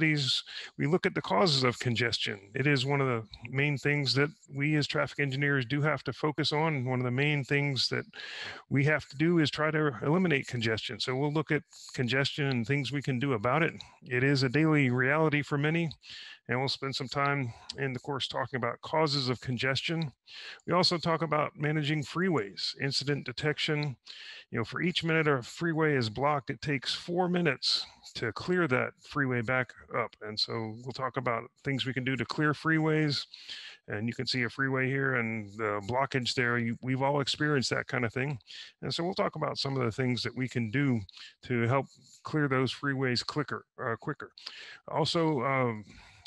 we look at the causes of congestion. It is one of the main things that we as traffic engineers do have to focus on. One of the main things that we have to do is try to eliminate congestion. So we'll look at congestion and things we can do about it. It is a daily reality for many, and we'll spend some time in the course talking about causes of congestion. We also talk about managing freeways, incident detection. For each minute a freeway is blocked, it takes 4 minutes to clear that freeway back up. And so we'll talk about things we can do to clear freeways. And you can see a freeway here and the blockage there. We've all experienced that kind of thing. And so we'll talk about some of the things that we can do to help clear those freeways quicker. Also,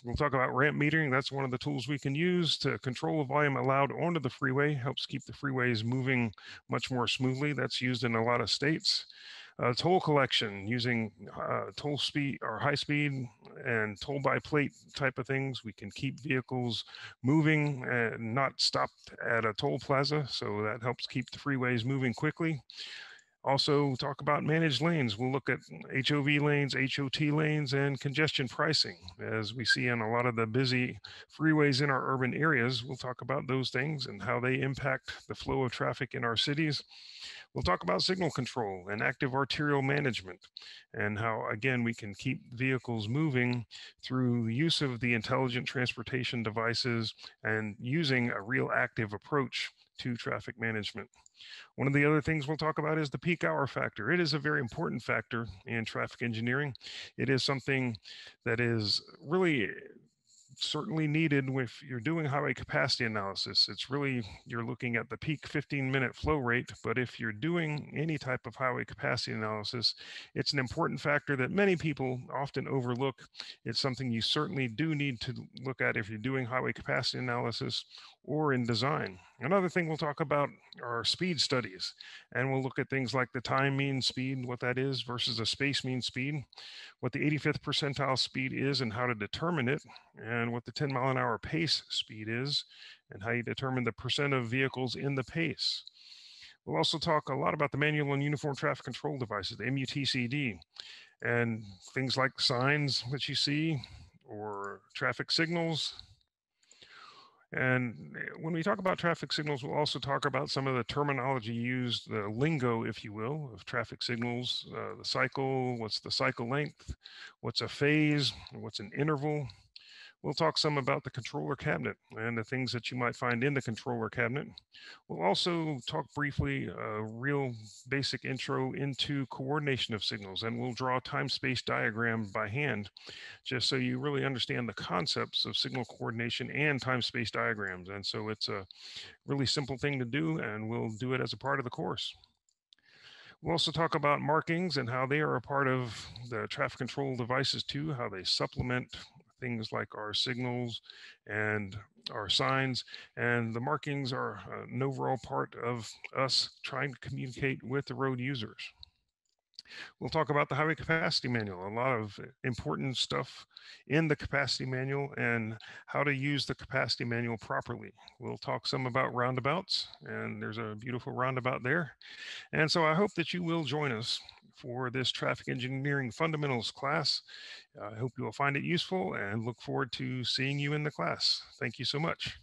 we'll talk about ramp metering. That's one of the tools we can use to control the volume allowed onto the freeway, helps keep the freeways moving much more smoothly. That's used in a lot of states. Toll collection using toll speed or high speed and toll by plate type of things. We can keep vehicles moving and not stopped at a toll plaza. So that helps keep the freeways moving quickly. Also talk about managed lanes. We'll look at HOV lanes, HOT lanes, and congestion pricing. As we see on a lot of the busy freeways in our urban areas, we'll talk about those things and how they impact the flow of traffic in our cities. We'll talk about signal control and active arterial management and how, again, we can keep vehicles moving through the use of the intelligent transportation devices and using a real active approach to traffic management. One of the other things we'll talk about is the peak hour factor. It is a very important factor in traffic engineering. It is something that is really certainly needed if you're doing highway capacity analysis. It's really, you're looking at the peak 15-minute flow rate, but if you're doing any type of highway capacity analysis, it's an important factor that many people often overlook. It's something you certainly do need to look at if you're doing highway capacity analysis or in design. Another thing we'll talk about are speed studies, and we'll look at things like the time mean speed, what that is, versus a space mean speed, what the 85th percentile speed is and how to determine it, and what the 10-mile-an-hour pace speed is, and how you determine the percent of vehicles in the pace. We'll also talk a lot about the manual and uniform traffic control devices, the MUTCD, and things like signs that you see or traffic signals. And when we talk about traffic signals, we'll also talk about some of the terminology used, the lingo, if you will, of traffic signals, the cycle, what's the cycle length, what's a phase, what's an interval. We'll talk some about the controller cabinet and the things that you might find in the controller cabinet. We'll also talk briefly a real basic intro into coordination of signals, and we'll draw time-space diagrams by hand, just so you really understand the concepts of signal coordination and time-space diagrams. And so it's a really simple thing to do, and we'll do it as a part of the course. We'll also talk about markings and how they are a part of the traffic control devices too, how they supplement things like our signals and our signs, and the markings are an overall part of us trying to communicate with the road users. We'll talk about the highway capacity manual, a lot of important stuff in the capacity manual and how to use the capacity manual properly. We'll talk some about roundabouts, and there's a beautiful roundabout there. And so I hope that you will join us for this traffic engineering fundamentals class. I hope you will find it useful and look forward to seeing you in the class. Thank you so much.